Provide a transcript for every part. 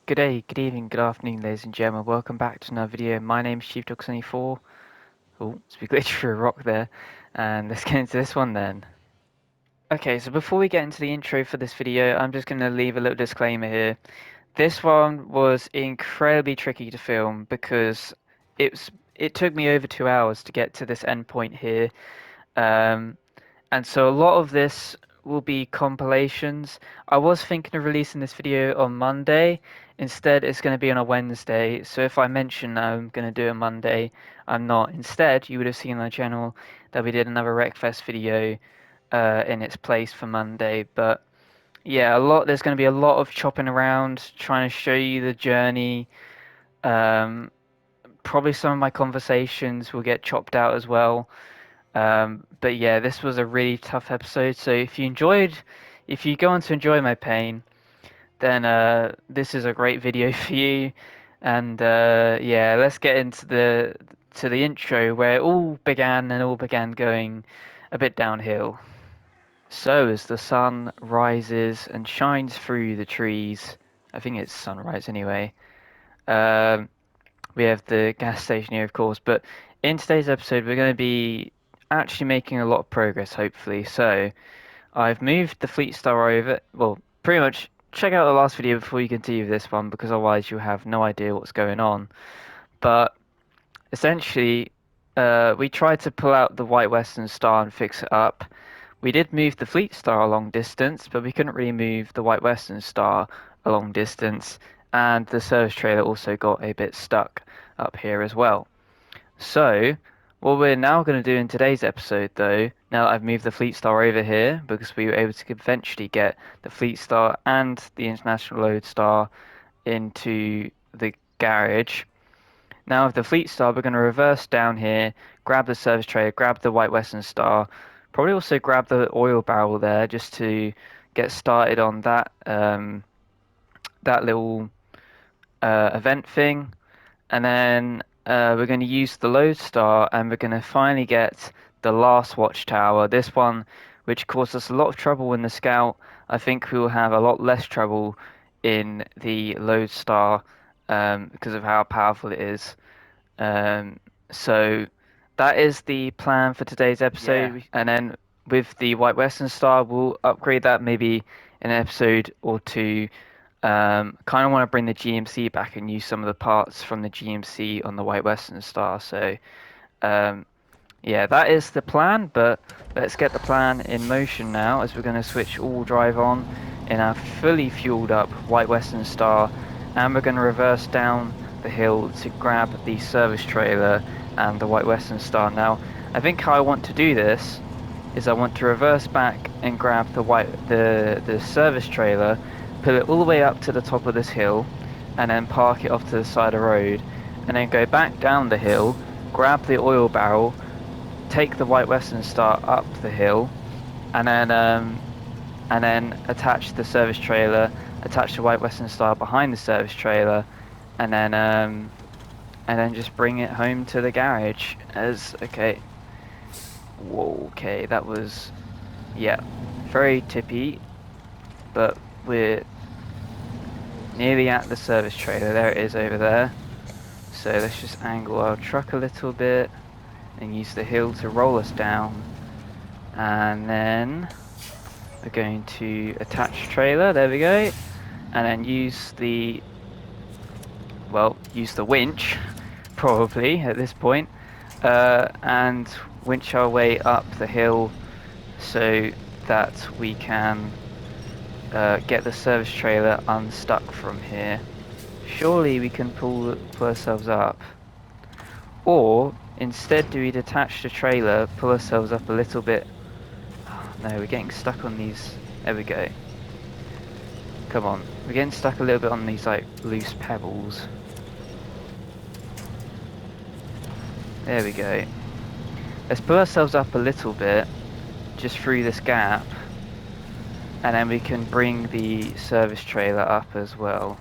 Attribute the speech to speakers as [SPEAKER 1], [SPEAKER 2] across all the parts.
[SPEAKER 1] Good day, good evening, good afternoon, ladies and gentlemen. Welcome back to another video. My name is ChiefDog74. Oh, it's been glitched through a rock there. And let's get into this one then. Okay, so before we get into the intro for this video, I'm just going to leave a little disclaimer here. This one was incredibly tricky to film because it took me over 2 hours to get to this endpoint here. And so a lot of this will be compilations. I was thinking of releasing this video on Monday. Instead, it's going to be on a Wednesday. So if I mention I'm going to do it Monday, I'm not. Instead, you would have seen on the channel that we did another Wreckfest video in its place for Monday. But yeah, there's going to be a lot of chopping around, trying to show you the journey. Probably some of my conversations will get chopped out as well. But yeah, this was a really tough episode. So if you go on to enjoy my pain, then this is a great video for you. And yeah, let's get into the intro where it all began going a bit downhill. So as the sun rises and shines through the trees, I think it's sunrise anyway. We have the gas station here, of course, but in today's episode, we're going to be actually making a lot of progress, hopefully. So I've moved the Fleet Star over. Well, pretty much check out the last video before you continue with this one, because otherwise you'll have no idea what's going on. But essentially, we tried to pull out the White Western Star and fix it up. We did move the Fleet Star a long distance, but we couldn't really move the White Western Star a long distance, and the service trailer also got a bit stuck up here as well. So, what we're now going to do in today's episode, though, now that I've moved the Fleet Star over here, because we were able to eventually get the Fleet Star and the International Load Star into the garage. Now with the Fleet Star, we're going to reverse down here, grab the service trailer, grab the White Western Star, probably also grab the oil barrel there just to get started on that that little event thing. And then we're going to use the Lodestar, and we're going to finally get the last watchtower. This one, which caused us a lot of trouble in the Scout. I think we will have a lot less trouble in the Lodestar because of how powerful it is. So that is the plan for today's episode. Yeah. And then with the White Western Star, we'll upgrade that maybe in an episode or two. Kind of want to bring the GMC back and use some of the parts from the GMC on the White Western Star. So yeah, that is the plan, but let's get the plan in motion now, as we're going to switch all drive on in our fully fueled up White Western Star, and we're going to reverse down the hill to grab the service trailer and the White Western Star. Now, I think how I want to do this is I want to reverse back and grab the service trailer, pull it all the way up to the top of this hill, and then park it off to the side of the road, and then go back down the hill, grab the oil barrel, take the White Western Star up the hill, and then attach the service trailer, attach the White Western Star behind the service trailer, and then just bring it home to the garage. Okay. Whoa, okay, that was, yeah, very tippy, but we're nearly at the service trailer. There it is over there. So let's just angle our truck a little bit and use the hill to roll us down, and then we're going to attach trailer. There we go. And then use the winch probably at this point, and winch our way up the hill so that we can get the service trailer unstuck from here. Surely we can pull ourselves up, or instead do we detach the trailer, pull ourselves up a little bit. Oh, no, we're getting stuck on these. There we go. Come on, we're getting stuck a little bit on these like loose pebbles. There we go. Let's pull ourselves up a little bit just through this gap, and then we can bring the service trailer up as well.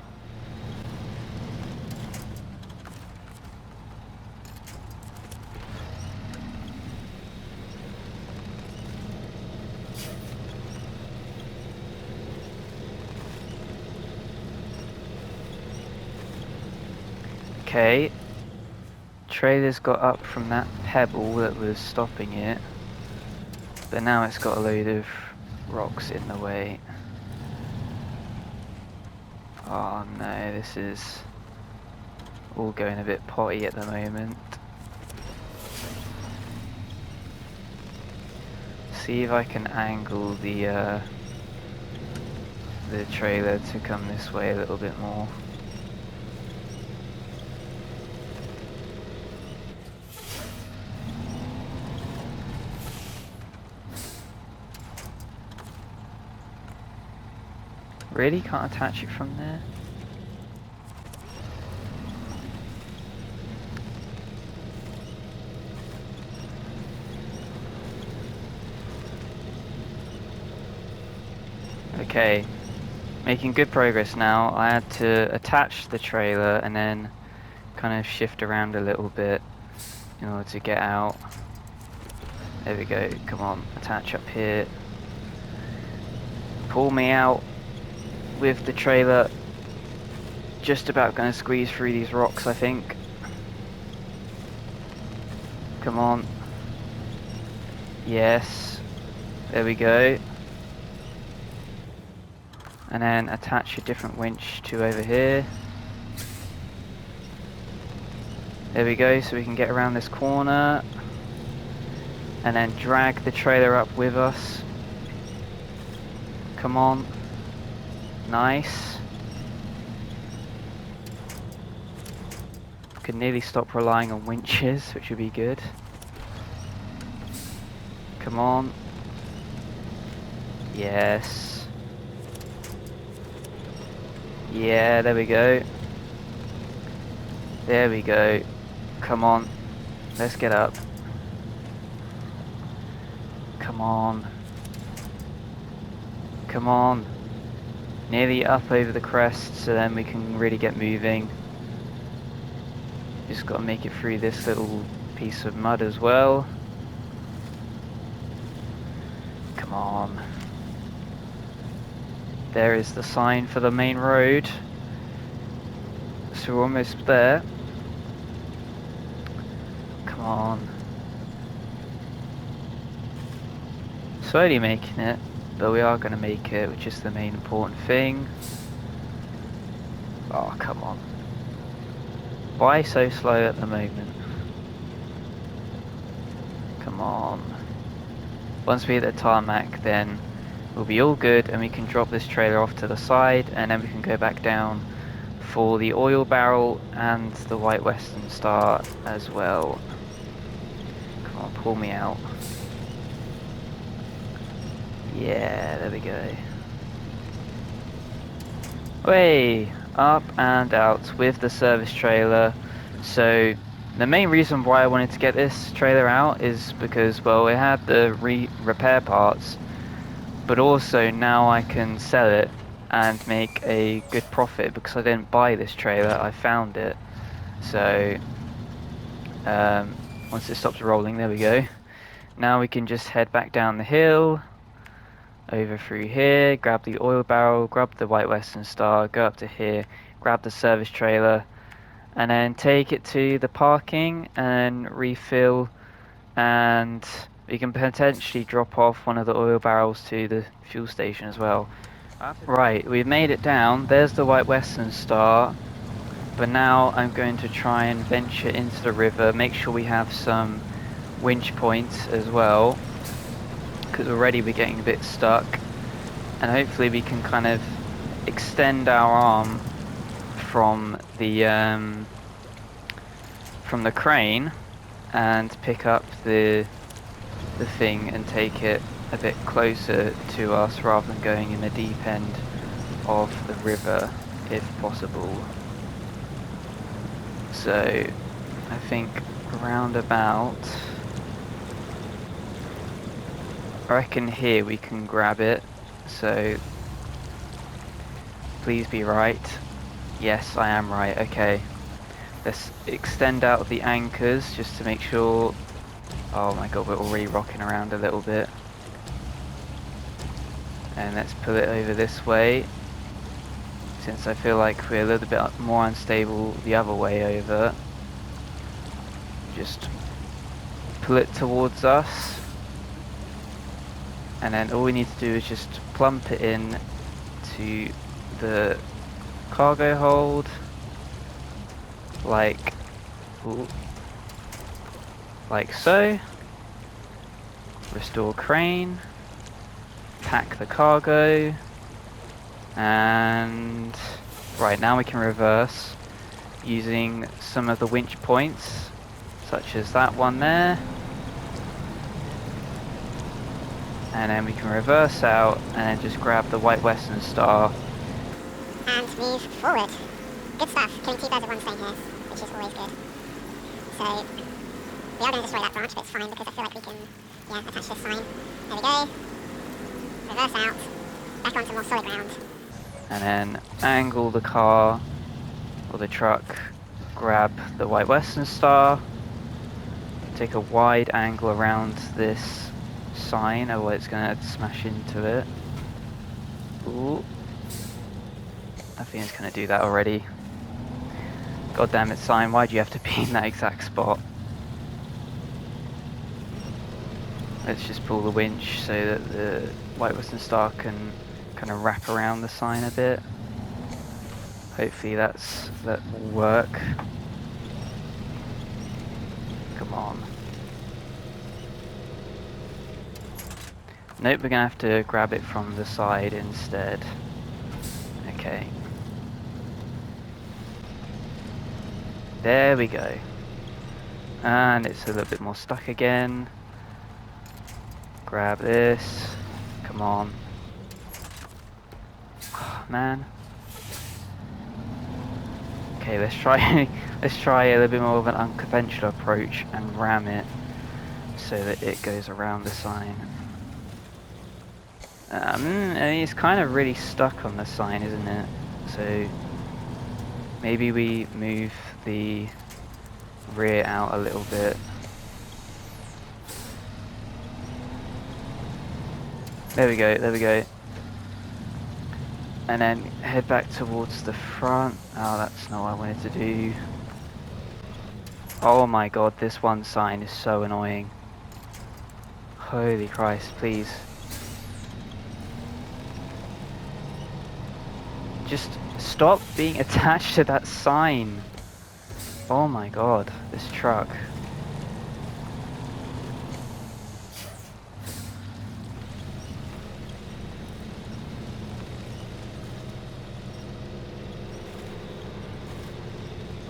[SPEAKER 1] Okay. Trailer's got up from that pebble that was stopping it. But now it's got a load of rocks in the way. Oh no, this is all going a bit potty at the moment. See if I can angle the trailer to come this way a little bit more. Really? Can't attach it from there? Okay, making good progress now. I had to attach the trailer and then kind of shift around a little bit in order to get out. There we go, come on, attach up here. Pull me out with the trailer. Just about going to squeeze through these rocks, I think. Come on. Yes. There we go. And then attach a different winch to over here. There we go, so we can get around this corner. And then drag the trailer up with us. Come on. Nice. Could nearly stop relying on winches, which would be good. Come on. Yes. Yeah, there we go. There we go. Come on. Let's get up. Come on. Come on. Nearly up over the crest, so then we can really get moving. Just got to make it through this little piece of mud as well. Come on. There is the sign for the main road. So we're almost there. Come on. Slowly making it, but we are going to make it, which is the main important thing. Oh, come on. Why so slow at the moment? Come on. Once we hit the tarmac, then we'll be all good and we can drop this trailer off to the side, and then we can go back down for the oil barrel and the White Western Star as well. Come on, pull me out. Yeah, there we go. Way up and out with the service trailer. So the main reason why I wanted to get this trailer out is because, well, it had the repair parts, but also now I can sell it and make a good profit because I didn't buy this trailer, I found it. So once it stops rolling, there we go. Now we can just head back down the hill, over through here, grab the oil barrel, grab the White Western Star, go up to here, grab the service trailer, and then take it to the parking and refill, and we can potentially drop off one of the oil barrels to the fuel station as well. Right, we've made it down. There's the White Western Star, but now I'm going to try and venture into the river, make sure we have some winch points as well, because already we're getting a bit stuck, and hopefully we can kind of extend our arm from the crane and pick up the thing and take it a bit closer to us rather than going in the deep end of the river if possible. So I think around about, I reckon here we can grab it, so please be right. Yes, I am right. Okay, let's extend out the anchors just to make sure. Oh my god, we're already rocking around a little bit. And let's pull it over this way since I feel like we're a little bit more unstable the other way over. Just pull it towards us, and then all we need to do is just plump it in to the cargo hold, like so. Restore crane, pack the cargo, and right now we can reverse using some of the winch points, such as that one there, and then we can reverse out and then just grab the White Western Star
[SPEAKER 2] and move forward. Good stuff, killing 2 birds with 1 stone here, which is always good. So we are going to destroy that branch, but it's fine because I feel like we can, attach this sign. There we go. Reverse out, back onto more solid ground.
[SPEAKER 1] and then angle the car or the truck, grab the White Western Star, take a wide angle around this sign, otherwise it's going to smash into it. Ooh. I think it's going to do that already. God damn it, sign, why do you have to be in that exact spot? Let's just pull the winch so that the White Western Star can kind of wrap around the sign a bit. Hopefully that will work. Come on. Nope, we're gonna have to grab it from the side instead. Okay. There we go. And it's a little bit more stuck again. Grab this. Come on. Oh, man. Okay, let's try a little bit more of an unconventional approach and ram it so that it goes around the sign. And it's kind of really stuck on the sign, isn't it? So maybe we move the rear out a little bit. There we go, there we go. And then head back towards the front. Oh, that's not what I wanted to do. Oh my god, this one sign is so annoying. Holy Christ, please. Just stop being attached to that sign. Oh my god, this truck.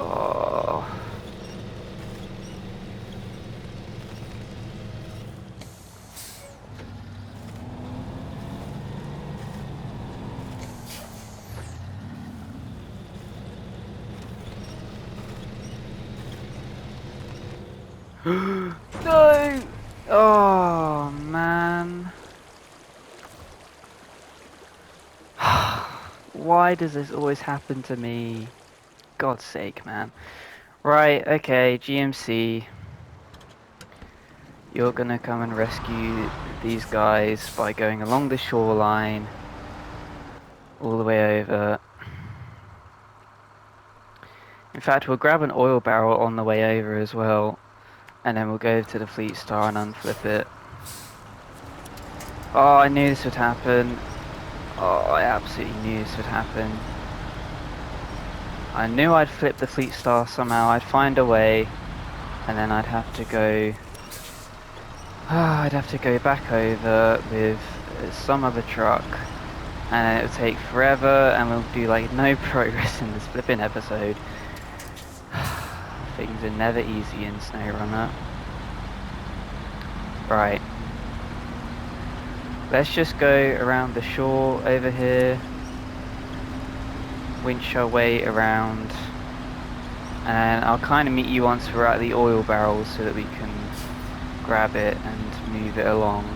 [SPEAKER 1] Oh. No! Oh man. Why does this always happen to me? God's sake, man. Right, okay, GMC. You're gonna come and rescue these guys by going along the shoreline all the way over. In fact, we'll grab an oil barrel on the way over as well, and then we'll go to the Fleet Star and unflip it. Oh, I knew this would happen. Oh, I absolutely knew this would happen. I knew I'd flip the Fleet Star somehow. I'd find a way, and then I'd have to go. I'd have to go back over with some other truck, and it would take forever, and we'll do like no progress in this flipping episode. Things are never easy in SnowRunner. Right. Let's just go around the shore over here. Winch our way around. And I'll kind of meet you once we're at the oil barrels so that we can grab it and move it along.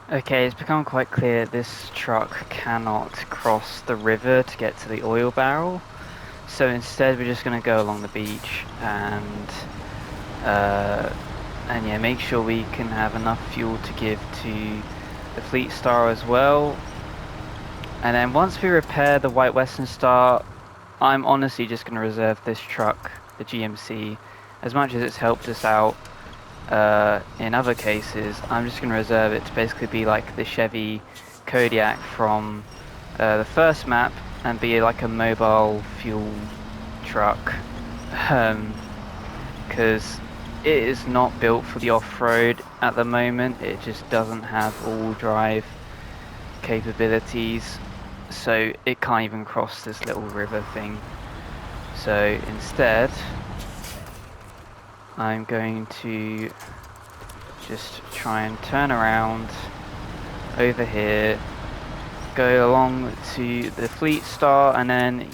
[SPEAKER 1] Okay, it's become quite clear this truck cannot cross the river to get to the oil barrel. So instead we're just going to go along the beach and And yeah, make sure we can have enough fuel to give to the Fleet Star as well. And then once we repair the White Western Star, I'm honestly just going to reserve this truck, the GMC, as much as it's helped us out in other cases. I'm just going to reserve it to basically be like the Chevy Kodiak from the first map and be like a mobile fuel truck, because it is not built for the off-road at the moment. It just doesn't have all drive capabilities, so it can't even cross this little river thing. So instead I'm going to just try and turn around over here, go along to the Fleet Star, and then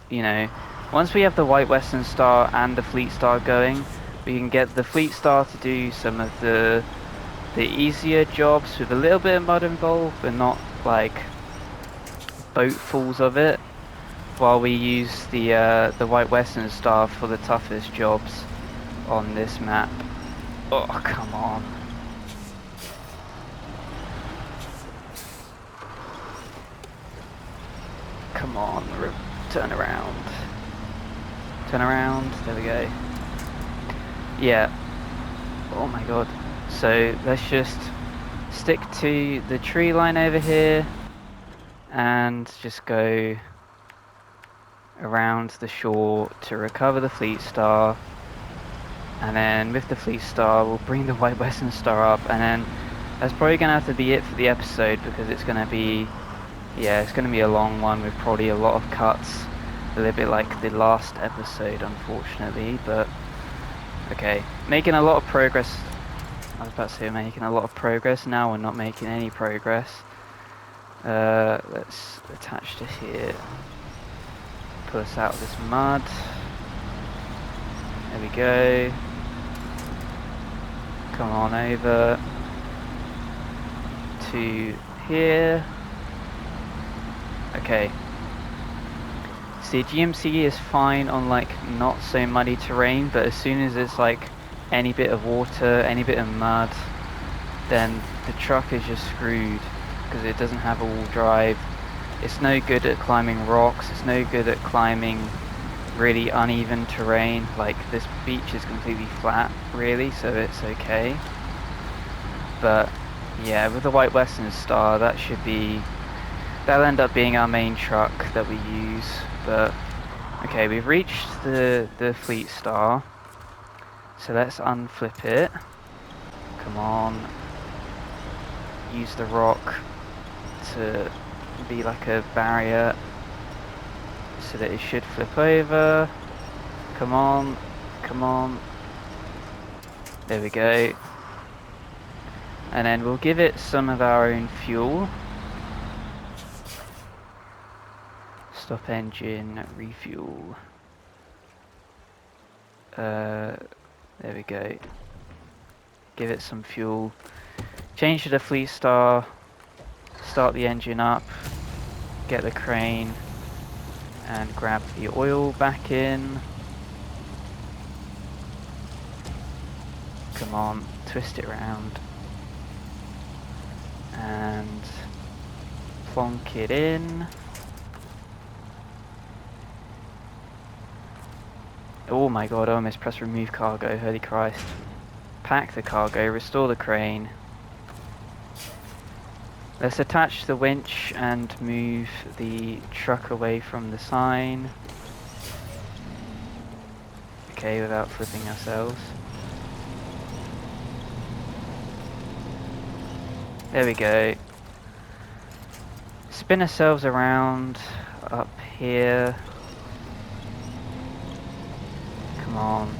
[SPEAKER 1] you know, once we have the White Western Star and the Fleet Star going, we can get the Fleet Star to do some of the easier jobs with a little bit of mud involved, but not like boatfuls of it, while we use the White Western Star for the toughest jobs on this map. Oh, come on. Come on, turn around. Turn around, there we go. Yeah. Oh my god. So let's just stick to the tree line over here and just go around the shore to recover the Fleet Star. And then with the Fleet Star, we'll bring the White Western Star up, and then that's probably going to have to be it for the episode, because it's going to be, yeah, it's going to be a long one with probably a lot of cuts, a little bit like the last episode, unfortunately. But okay, making a lot of progress. I was about to say making a lot of progress. Now we're not making any progress. Let's attach to here, pull us out of this mud. There we go. Come on over to here. Okay. See, GMC is fine on like not so muddy terrain, but as soon as it's like any bit of water, any bit of mud, then the truck is just screwed, because it doesn't have all-wheel drive. It's no good at climbing rocks, it's no good at climbing really uneven terrain. Like this beach is completely flat really, so it's okay. But yeah, with the White Western Star, that'll end up being our main truck that we use. But okay, we've reached the Fleet Star, so let's unflip it. Come on, use the rock to be like a barrier so that it should flip over. Come on, come on. There we go. And then we'll give it some of our own fuel. Stop engine, refuel. There we go. Give it some fuel. Change to the Fleet Star. Start the engine up. Get the crane. And grab the oil back in. Come on, twist it around. And plonk it in. Oh my god, I almost pressed remove cargo, holy Christ. Pack the cargo, restore the crane. Let's attach the winch and move the truck away from the sign. Okay, without flipping ourselves. There we go. Spin ourselves around up here. Come on.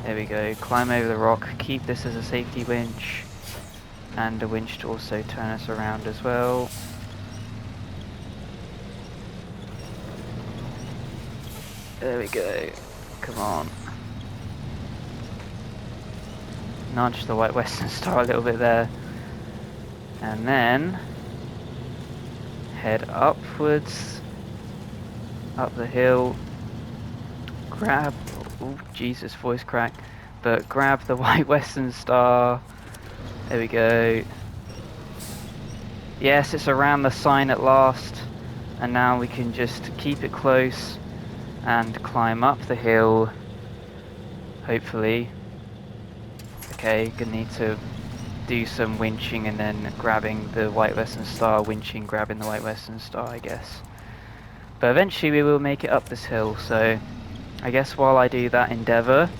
[SPEAKER 1] There we go. Climb over the rock. Keep this as a safety winch. And a winch to also turn us around as well. There we go. Come on. Nudge the White Western Star a little bit there. And then head upwards. Up the hill. Grab... Oh, Jesus, voice crack. but grab the White Western Star. There we go. Yes, it's around the sign at last, and now we can just keep it close and climb up the hill, hopefully. Okay, gonna need to do some winching and then grabbing the White Western Star, winching, grabbing the White Western Star, I guess. But eventually we will make it up this hill, so I guess while I do that endeavour,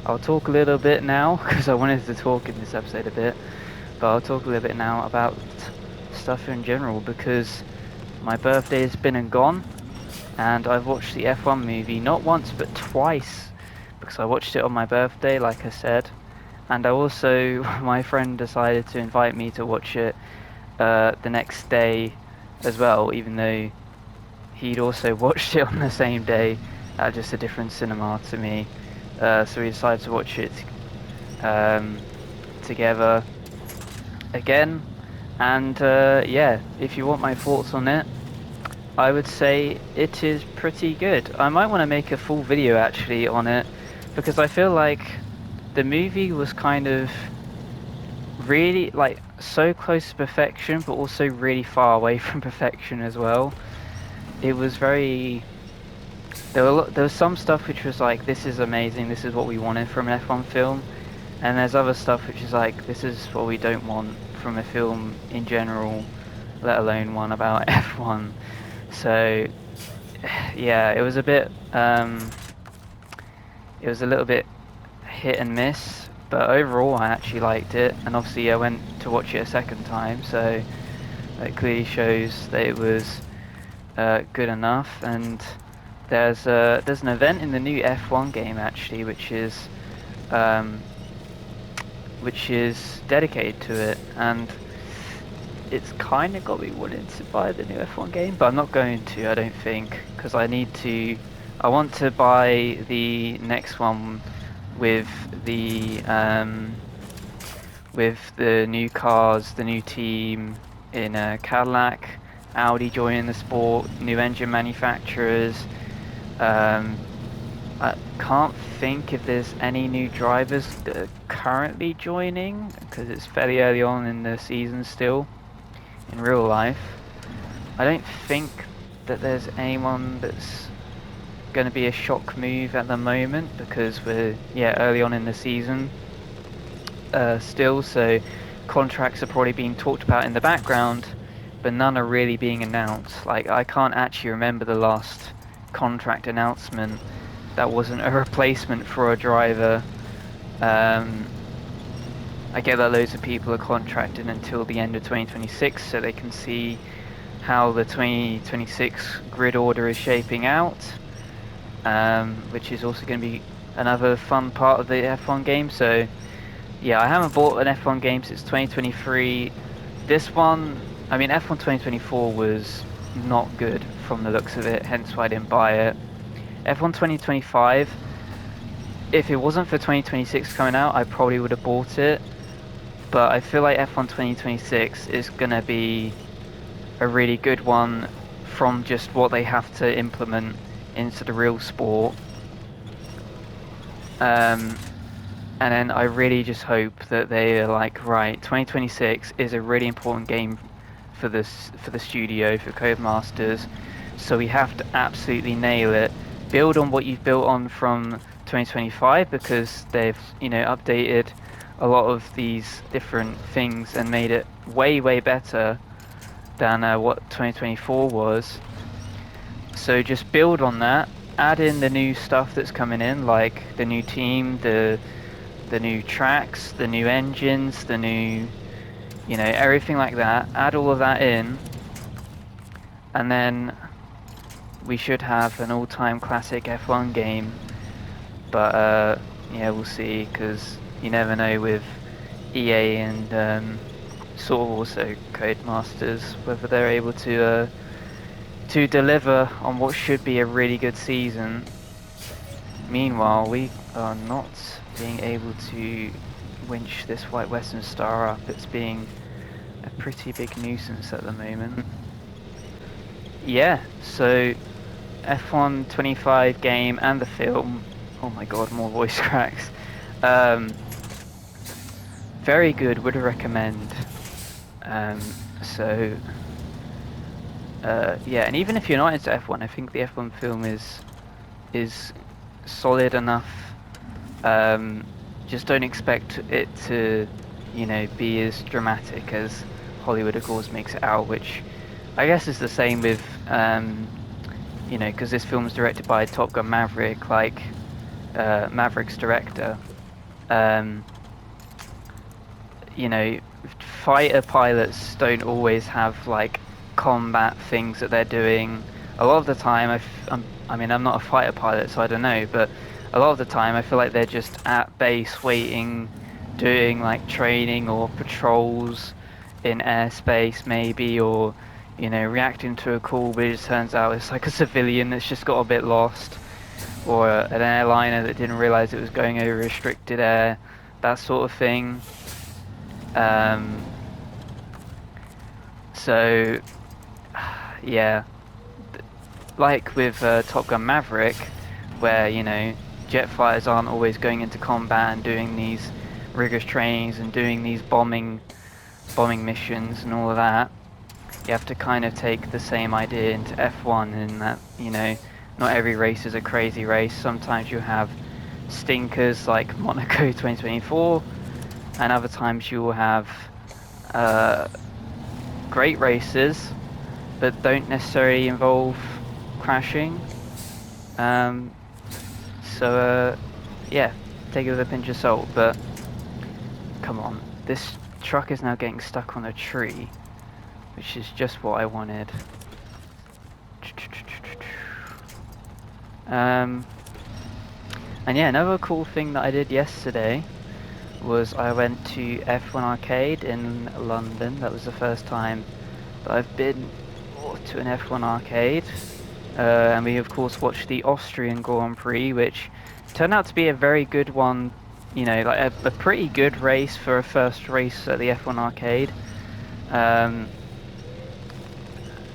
[SPEAKER 1] I'll talk a little bit now, because I wanted to talk in this episode a bit, but I'll talk a little bit now about stuff in general, because my birthday has been and gone, and I've watched the F1 movie not once but twice, because I watched it on my birthday, like I said, and I also, my friend decided to invite me to watch it the next day as well, even though he'd also watched it on the same day at just a different cinema to me. So we decided to watch it together again. And yeah, if you want my thoughts on it, I would say it is pretty good. I might want to make a full video actually on it, because I feel like the movie was kind of really like so close to perfection, but also really far away from perfection as well. It was very... there was some stuff which was like, this is amazing, this is what we wanted from an F1 film, and there's other stuff which is like, this is what we don't want from a film in general, let alone one about F1. So yeah, it was a bit it was a little bit hit and miss, but overall I actually liked it, and obviously I went to watch it a second time, so it clearly shows that it was good enough. And there's an event in the new F1 game actually, which is dedicated to it, and it's kind of got me wanting to buy the new F1 game, but I'm not going to, I don't think, because I want to buy the next one with the new cars, the new team in Cadillac, Audi joining the sport, new engine manufacturers. I can't think if there's any new drivers that are currently joining, because it's fairly early on in the season still, in real life. I don't think that there's anyone that's going to be a shock move at the moment, because we're early on in the season still, so contracts are probably being talked about in the background, but none are really being announced. Like, I can't actually remember the last contract announcement that wasn't a replacement for a driver. I get that loads of people are contracted until the end of 2026, so they can see how the 2026 grid order is shaping out, which is also going to be another fun part of the F1 game. So yeah, I haven't bought an F1 game since 2023. This one, I mean, F1 2024 was not good from the looks of it, hence why I didn't buy it. F1 2025, if it wasn't for 2026 coming out, I probably would have bought it. But I feel like F1 2026 is going to be a really good one from just what they have to implement into the real sport. And then I really just hope that they are like, right, 2026 is a really important game for the studio, for Codemasters, so we have to absolutely nail it. Build on what you've built on from 2025, because they've, updated a lot of these different things and made it way better than what 2024 was. So just build on that, add in the new stuff that's coming in, like the new team, the new tracks, the new engines, the new, everything like that. Add all of that in, and then we should have an all-time classic F1 game. But yeah, we'll see, because you never know with EA and sort of also Codemasters, whether they're able to deliver on what should be a really good season. Meanwhile, we are not being able to winch this White Western Star up. It's being a pretty big nuisance at the moment. Yeah, so F1 25 game and the film, oh my god, more voice cracks. Very good. Would recommend. So yeah, and even if you're not into F1, I think the F1 film is solid enough. Just don't expect it to, be as dramatic as Hollywood, of course, makes it out, which I guess is the same with, because this film's directed by Top Gun Maverick, like Maverick's director. Um, you know, fighter pilots don't always have like combat things that they're doing. A lot of the time, I'm not a fighter pilot, so I don't know, but a lot of the time, I feel like they're just at base waiting, doing like training or patrols in airspace, maybe, or reacting to a call, but it just turns out it's like a civilian that's just got a bit lost, or an airliner that didn't realize it was going over restricted air, that sort of thing. Um, so, yeah, like with Top Gun Maverick, where, jet fighters aren't always going into combat and doing these rigorous trainings and doing these bombing missions and all of that. You have to kind of take the same idea into F1 in that, not every race is a crazy race. Sometimes you have stinkers like Monaco 2024, and other times you will have great races, but don't necessarily involve crashing. So yeah, take it with a pinch of salt. But come on, this truck is now getting stuck on a tree, which is just what I wanted. And yeah, another cool thing that I did yesterday was I went to F1 Arcade in London. That was the first time that I've been to an F1 arcade. And we of course watched the Austrian Grand Prix, which turned out to be a very good one. Like a pretty good race for a first race at the F1 arcade.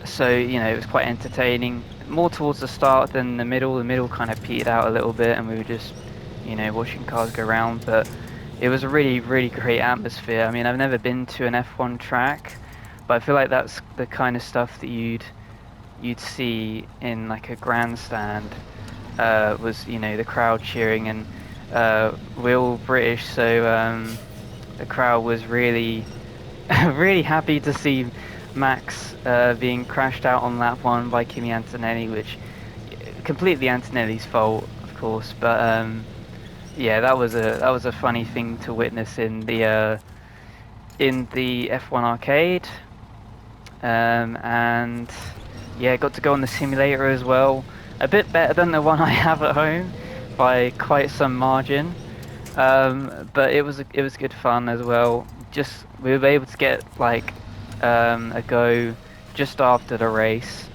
[SPEAKER 1] So it was quite entertaining. More towards the start than the middle. The middle kind of petered out a little bit, and we were just watching cars go around. But it was a really, really great atmosphere. I mean, I've never been to an F1 track, but I feel like that's the kind of stuff that you'd see in like a grandstand. Was the crowd cheering, and we're all British, so the crowd was really really happy to see Max being crashed out on lap one by Kimi Antonelli, which completely Antonelli's fault, of course. But yeah, that was a funny thing to witness in the F1 arcade. And yeah, got to go on the simulator as well. A bit better than the one I have at home by quite some margin. But it was good fun as well. Just we were able to get like a go just after the race,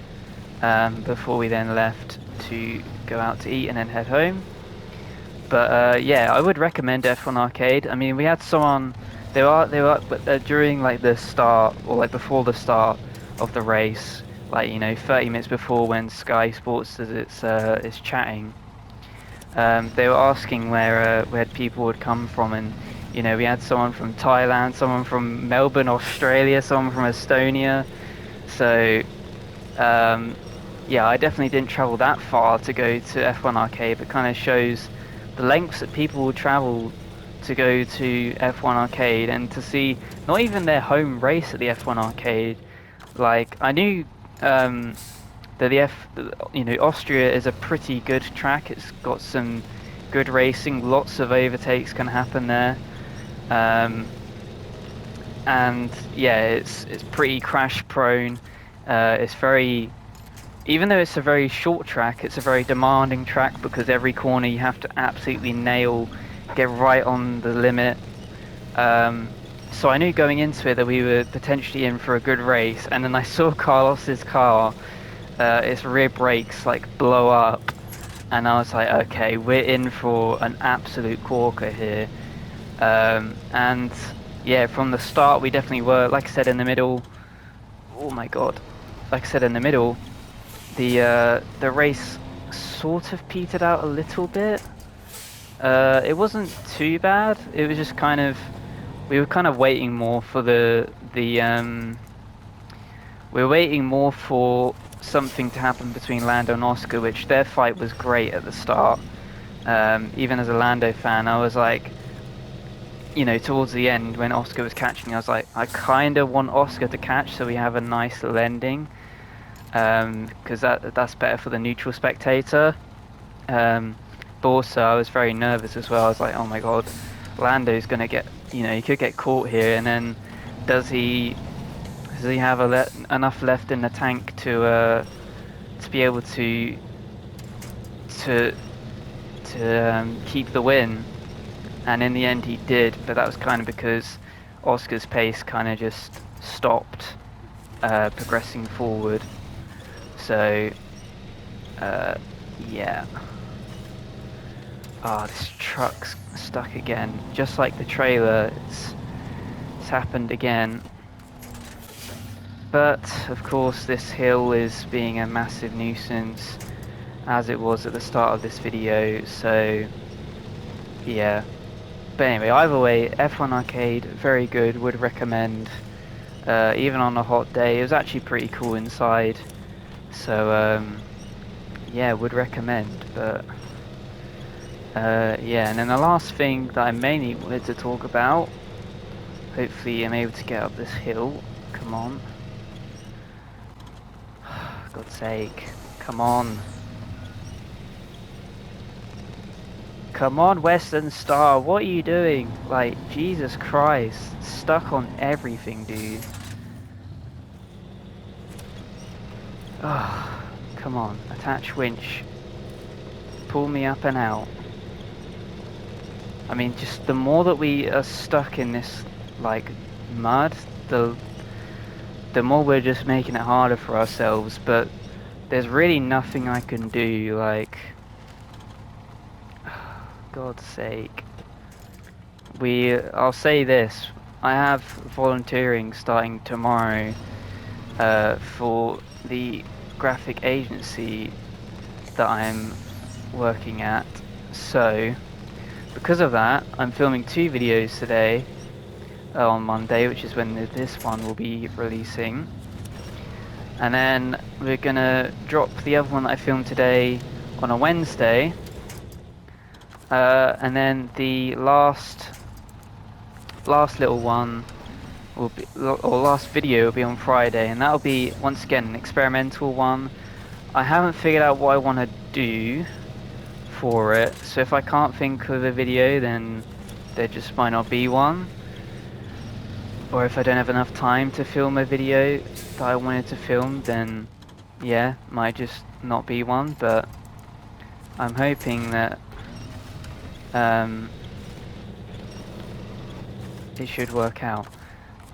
[SPEAKER 1] before we then left to go out to eat and then head home. But yeah, I would recommend F1 Arcade. I mean, we had someone. They were during like the start or like before the start of the race, like 30 minutes before when Sky Sports does its chatting. They were asking where people would come from, and we had someone from Thailand, someone from Melbourne, Australia, someone from Estonia. So yeah, I definitely didn't travel that far to go to F1 Arcade, but kind of shows the lengths that people will travel to go to F1 Arcade and to see not even their home race at the F1 Arcade. Like I knew Austria is a pretty good track. It's got some good racing, lots of overtakes can happen there, and yeah, it's pretty crash prone. It's very, even though it's a very short track, it's a very demanding track because every corner you have to absolutely nail, get right on the limit. So I knew going into it that we were potentially in for a good race, and then I saw Carlos's car, its rear brakes like blow up, and I was like, okay, we're in for an absolute corker here. And yeah, from the start we definitely were, like I said, in the middle. Oh my god, like I said, in the middle, the race sort of petered out a little bit. It wasn't too bad. It was just kind of we were kind of waiting more for we were waiting more for something to happen between Lando and Oscar, which their fight was great at the start. Even as a Lando fan, I was like, towards the end when Oscar was catching, I was like, I kind of want Oscar to catch so we have a nice little ending, because that's better for the neutral spectator. But also, I was very nervous as well. I was like, oh my God, Lando's gonna get, he could get caught here, and then does he have enough left in the tank to be able to keep the win? And in the end, he did, but that was kind of because Oscar's pace kind of just stopped progressing forward. So, yeah. Ah, this truck's stuck again. Just like the trailer, it's happened again. But, of course, this hill is being a massive nuisance, as it was at the start of this video, so, yeah. But anyway, either way, F1 Arcade, very good, would recommend. Even on a hot day, it was actually pretty cool inside. So, yeah, would recommend. But, yeah, and then the last thing that I mainly wanted to talk about, hopefully I'm able to get up this hill. Come on. God's sake. Come on. Come on, Western Star, what are you doing? Like, Jesus Christ. Stuck on everything, dude. Oh, come on. Attach winch. Pull me up and out. I mean, just the more that we are stuck in this, like, mud, the more we're just making it harder for ourselves, but there's really nothing I can do, like... God's sake. I'll say this, I have volunteering starting tomorrow for the graphic agency that I'm working at, so because of that I'm filming 2 videos today on Monday, which is when this one will be releasing, and then we're gonna drop the other one that I filmed today on a Wednesday, and then the last little one will be, or last video will be on Friday, and that'll be once again an experimental one. I haven't figured out what I want to do for it, so if I can't think of a video, then there just might not be one, or if I don't have enough time to film a video that I wanted to film, then yeah, might just not be one. But I'm hoping that it should work out.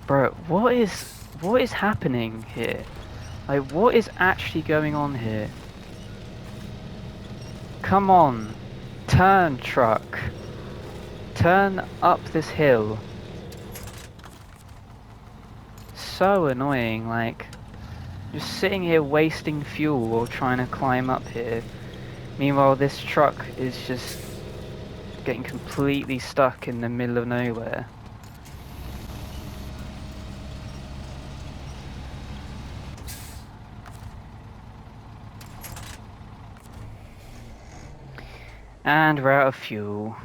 [SPEAKER 1] Bro, what is happening here? Like, what is actually going on here? Come on, turn, truck. Turn up this hill. So annoying, like, just sitting here wasting fuel while trying to climb up here. Meanwhile, this truck is just getting completely stuck in the middle of nowhere. And we're out of fuel.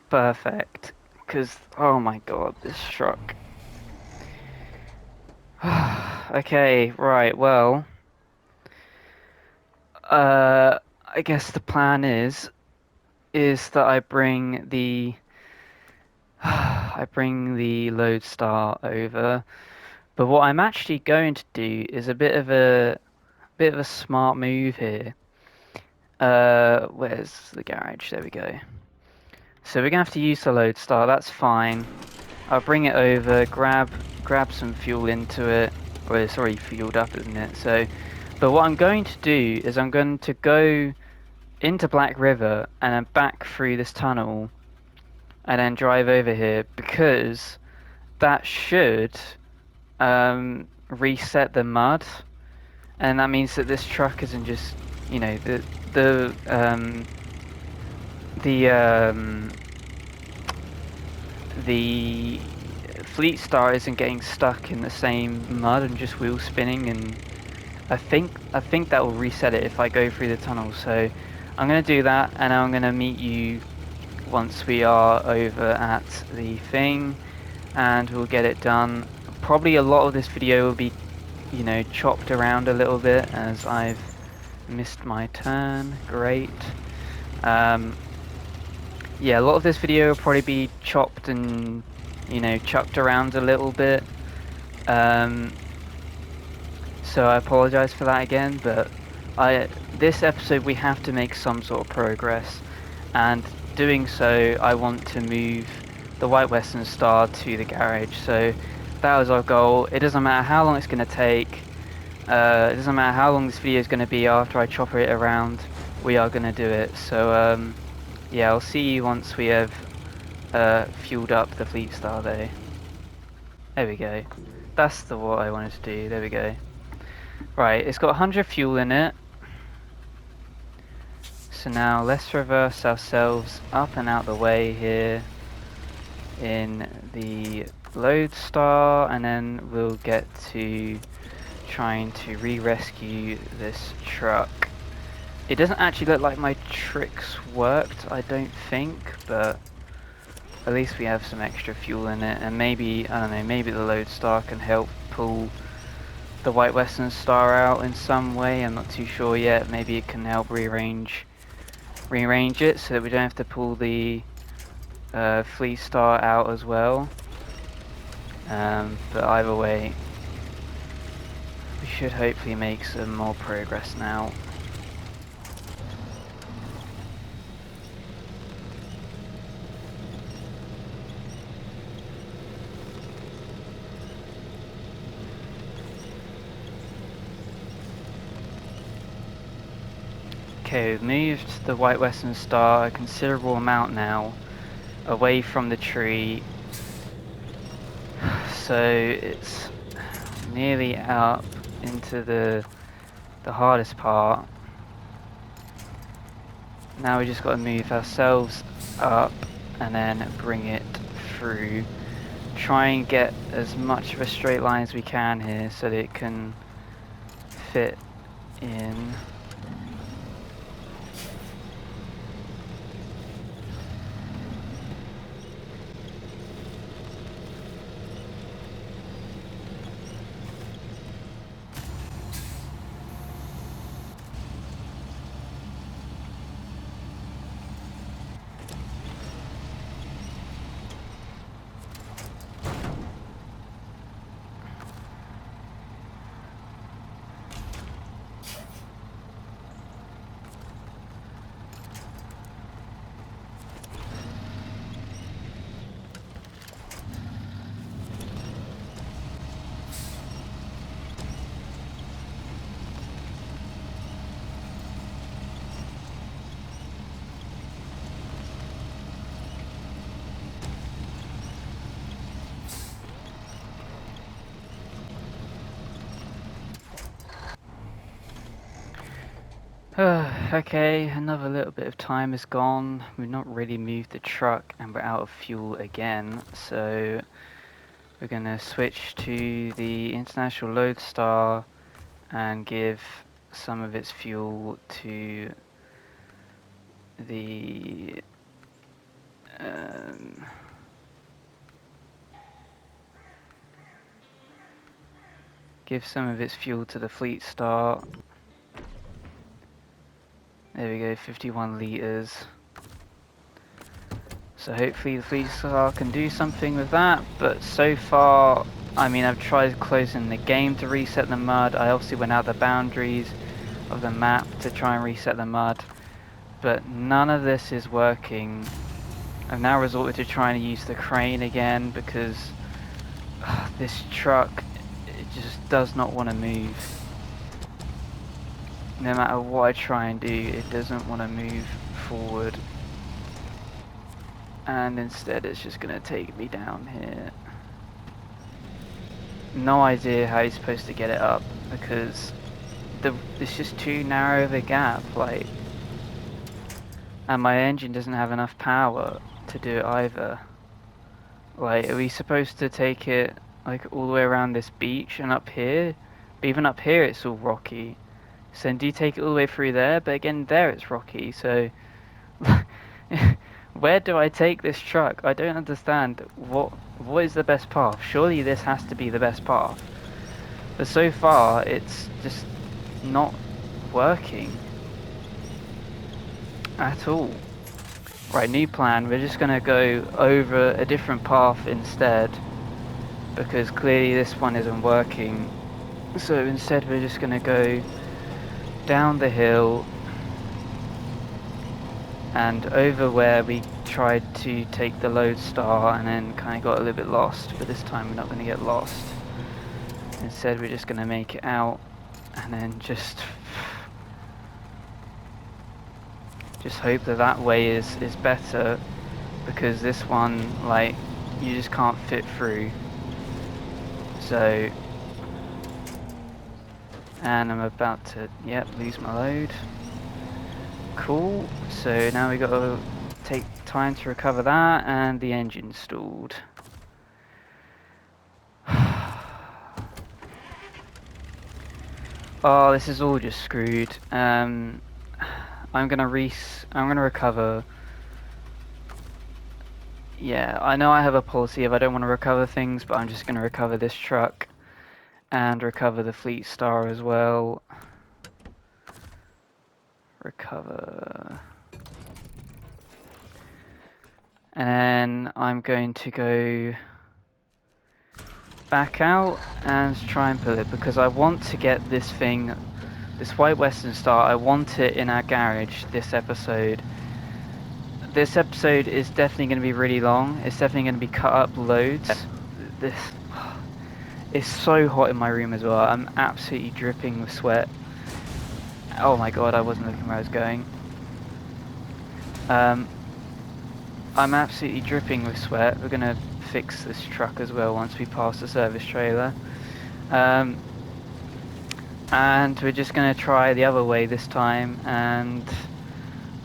[SPEAKER 1] Perfect. Because, oh my God, this truck. Okay, right, well. I guess the plan is that I bring the Lodestar over. But what I'm actually going to do is a bit of a smart move here. Where's the garage? There we go. So we're gonna have to use the Lodestar, that's fine. I'll bring it over, grab some fuel into it. Well, it's already fueled up, isn't it? So, but what I'm going to do is I'm going to go into Black River and then back through this tunnel and then drive over here, because that should reset the mud, and that means that this truck isn't just, the the Fleet Star isn't getting stuck in the same mud and just wheel spinning, and I think that will reset it if I go through the tunnel. So I'm gonna do that, and I'm gonna meet you once we are over at the thing, and we'll get it done. Probably a lot of this video will be, you know, chopped around a little bit as I've missed my turn. Great. Yeah, a lot of this video will probably be chopped and, you know, chucked around a little bit. So I apologize for that again, but this episode we have to make some sort of progress, and doing so I want to move the White Western Star to the garage. So that was our goal. It doesn't matter how long it's going to take. It doesn't matter how long this video is going to be after I chopper it around. We are going to do it. So yeah, I'll see you once we have fueled up the Fleet Star though. There we go. That's what I wanted to do. There we go. Right, it's got 100 fuel in it. So now let's reverse ourselves up and out the way here in the load star, and then we'll get to trying to re-rescue this truck. It doesn't actually look like my tricks worked, I don't think, but at least we have some extra fuel in it, and maybe, I don't know, maybe the load star can help pull the White Western Star out in some way. I'm not too sure yet. Maybe it can help rearrange it so that we don't have to pull the Fleet Star out as well. But either way, we should hopefully make some more progress now. Okay, we've moved the White Western Star a considerable amount now away from the tree, so it's nearly up into the hardest part. Now we just got to move ourselves up and then bring it through. Try and get as much of a straight line as we can here so that it can fit in. Okay, another little bit of time is gone. We've not really moved the truck and we're out of fuel again, so we're gonna switch to the International Lodestar and give some of its fuel to the Fleet Star. There we go, 51 litres. So hopefully the Fleet Star can do something with that, but so far, I mean, I've tried closing the game to reset the mud. I obviously went out the boundaries of the map to try and reset the mud, but none of this is working. I've now resorted to trying to use the crane again because this truck, it just does not want to move. No matter what I try and do, it doesn't want to move forward. And instead it's just going to take me down here. No idea how you're supposed to get it up because it's just too narrow of a gap. Like, And my engine doesn't have enough power to do it either. Like, are we supposed to take it like all the way around this beach and up here? But even up here it's all rocky. So then do you take it all the way through there? But again, there it's rocky, so where do I take this truck? I don't understand. What is the best path? Surely this has to be the best path. But so far, it's just not working at all. Right, new plan. We're just going to go over a different path instead, because clearly this one isn't working. So instead we're just going to go down the hill and over where we tried to take the lodestar and then kind of got a little bit lost, but this time we're not going to get lost. Instead we're just going to make it out and then just hope that that way is better, because this one, like, you just can't fit through. So, and I'm about to, yep, lose my load. Cool. So now we got to take time to recover that, and the engine stalled. Oh, this is all just screwed. I'm gonna recover. Yeah, I know I have a policy if I don't want to recover things, but I'm just gonna recover this truck and recover the Fleet Star as well. Recover. And then I'm going to go back out and try and pull it, because I want to get this thing, this White Western Star, I want it in our garage this episode. This episode is definitely going to be really long. It's definitely going to be cut up loads. This, it's so hot in my room as well. I'm absolutely dripping with sweat. Oh my god, I wasn't looking where I was going. I'm absolutely dripping with sweat. We're going to fix this truck as well once we pass the service trailer. And we're just going to try the other way this time, and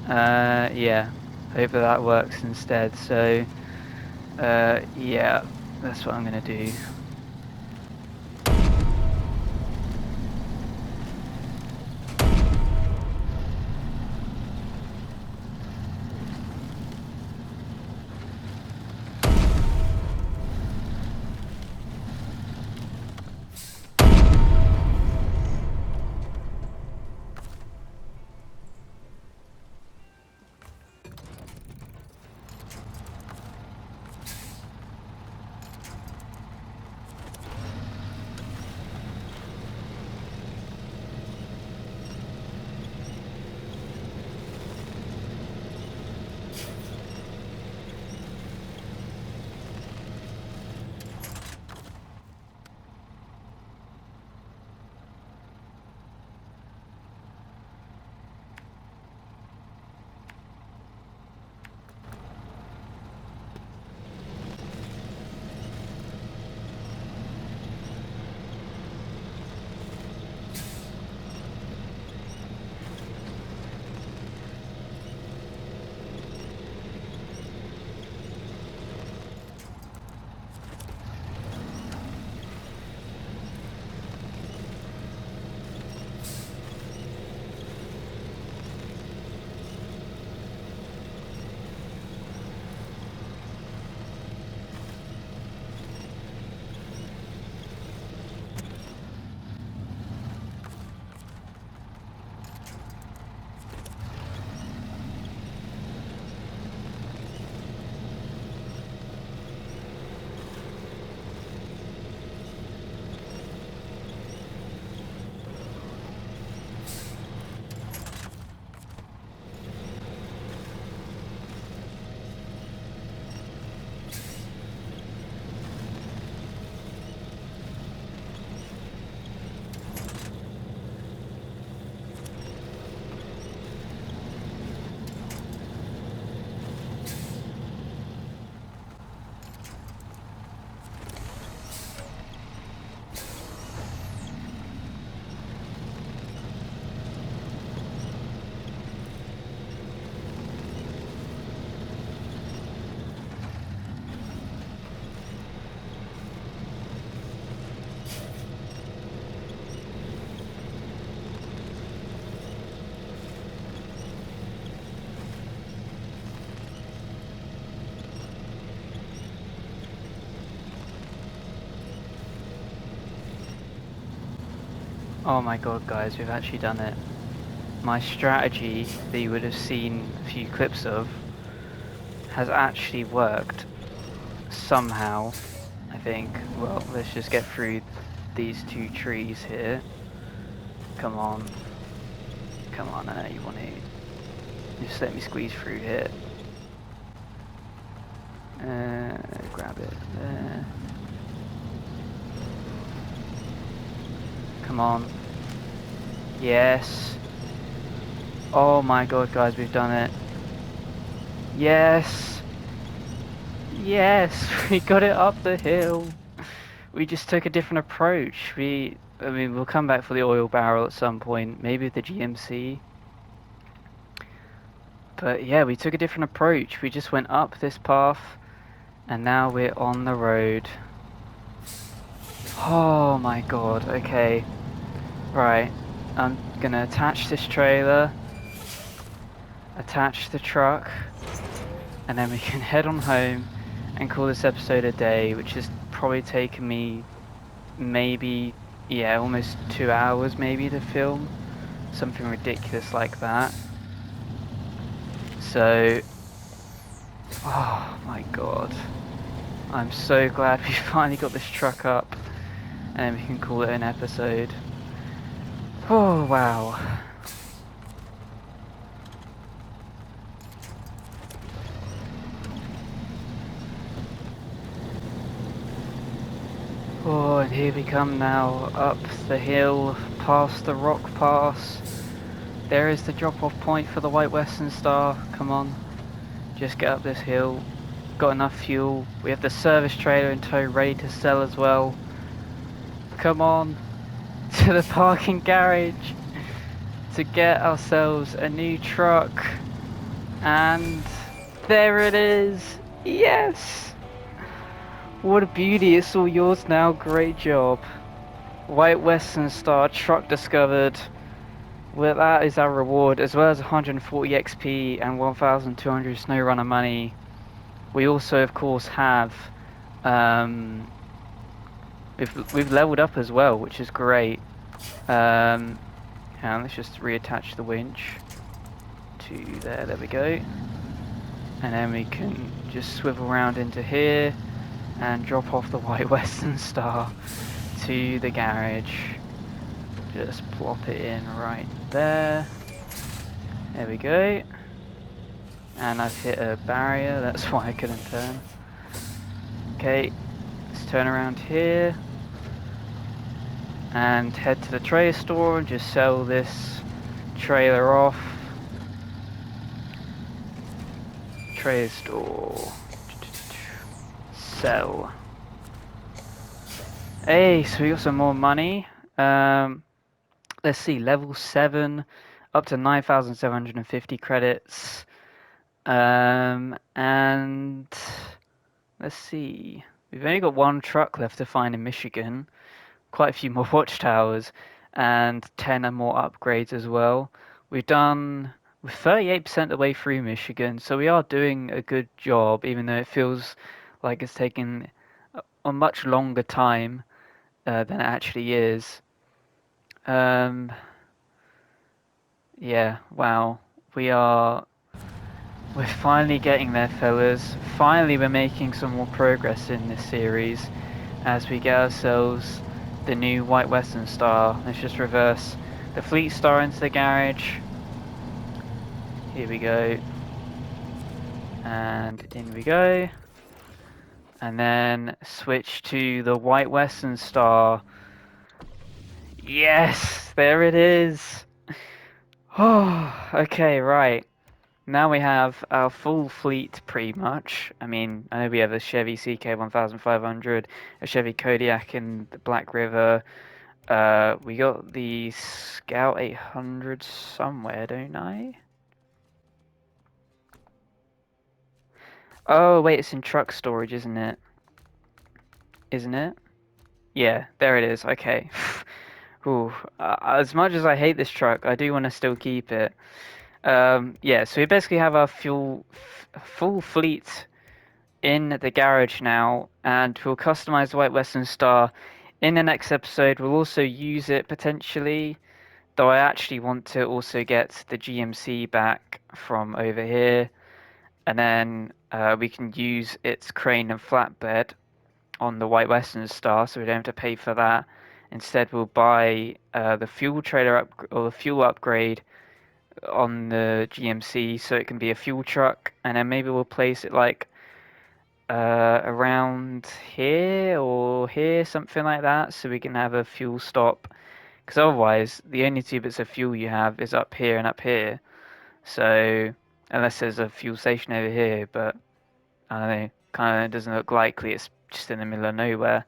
[SPEAKER 1] yeah, hope that works instead. So yeah, that's what I'm going to do. Oh my god, guys, we've actually done it. My strategy that you would have seen a few clips of has actually worked somehow, I think. Well, let's just get through these two trees here. Come on. Come on, you want to... Just let me squeeze through here. Grab it there. Come on. Yes. Oh my god, guys, we've done it. Yes. Yes, we got it up the hill. We just took a different approach. I mean, we'll come back for the oil barrel at some point, maybe the GMC. But yeah, we took a different approach. We just went up this path, and now we're on the road. Oh my god, okay. Right, I'm gonna attach this trailer, attach the truck, and then we can head on home and call this episode a day, which has probably taken me maybe, yeah, almost 2 hours maybe to film. Something ridiculous like that. So, oh my god. I'm so glad we finally got this truck up and we can call it an episode. Oh, wow. Oh, and here we come now, up the hill, past the rock pass. There is the drop-off point for the White Western Star. Come on, just get up this hill. Got enough fuel. We have the service trailer in tow, ready to sell as well. Come on, to the parking garage to get ourselves a new truck. And there it is. Yes! What a beauty, it's all yours now, great job. White Western Star truck discovered. Well, that is our reward, as well as 140 XP and 1,200 SnowRunner money. We also, of course, have we've leveled up as well, which is great. And let's just reattach the winch to there. There we go. And then we can just swivel around into here and drop off the White Western Star to the garage. Just plop it in right there. There we go. And I've hit a barrier, that's why I couldn't turn. Okay, let's turn around here and head to the trailer store and just sell this trailer off. Trailer store. Sell. Hey, so we got some more money. Let's see, level 7, up to 9,750 credits. And let's see, we've only got one truck left to find in Michigan, quite a few more watchtowers, and 10 and more upgrades as well. We're 38% of the way through Michigan, so we are doing a good job, even though it feels like it's taking a much longer time than it actually is. Yeah, wow. We're finally getting there, fellas. Finally, we're making some more progress in this series as we get ourselves the new White Western Star. Let's just reverse the Fleet Star into the garage. Here we go. And in we go. And then switch to the White Western Star. Yes, there it is. Oh, okay, right. Now we have our full fleet, pretty much. I mean, I know we have a Chevy CK 1500, a Chevy Kodiak in the Black River. We got the Scout 800 somewhere, don't I? Oh, wait, it's in truck storage, isn't it? Isn't it? Yeah, there it is. Okay. Ooh, as much as I hate this truck, I do want to still keep it. Yeah, so we basically have our full fleet in the garage now, and we'll customize the White Western Star In the next episode, we'll also use it potentially, though I actually want to also get the GMC back from over here, and then we can use its crane and flatbed on the White Western Star, so we don't have to pay for that. Instead, we'll buy the fuel trailer or the fuel upgrade on the GMC, so it can be a fuel truck, and then maybe we'll place it like around here or here, something like that, so we can have a fuel stop. Because otherwise, the only two bits of fuel you have is up here and up here. So unless there's a fuel station over here, but I don't know, kind of doesn't look likely. It's just in the middle of nowhere.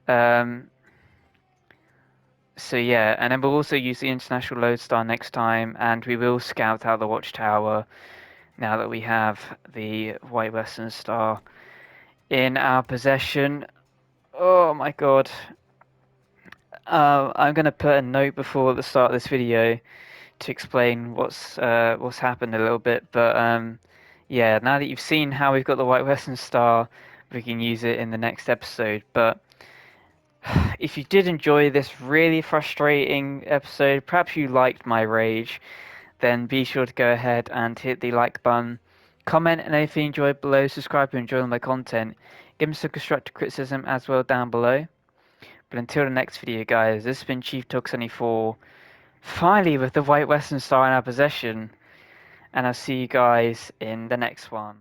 [SPEAKER 1] Um, so yeah, and then we'll also use the International Lodestar next time, and we will scout out the watchtower now that we have the White Western Star in our possession. Oh my god. I'm gonna put a note before the start of this video to explain what's happened a little bit, but yeah, now that you've seen how we've got the White Western Star, we can use it in the next episode. But if you did enjoy this really frustrating episode, perhaps you liked my rage, then be sure to go ahead and hit the like button. Comment and anything you enjoyed below, subscribe if you enjoy my content. Give me some constructive criticism as well down below. But until the next video, guys, this has been Chief Talk 74, finally with the White Western Star in our possession, and I'll see you guys in the next one.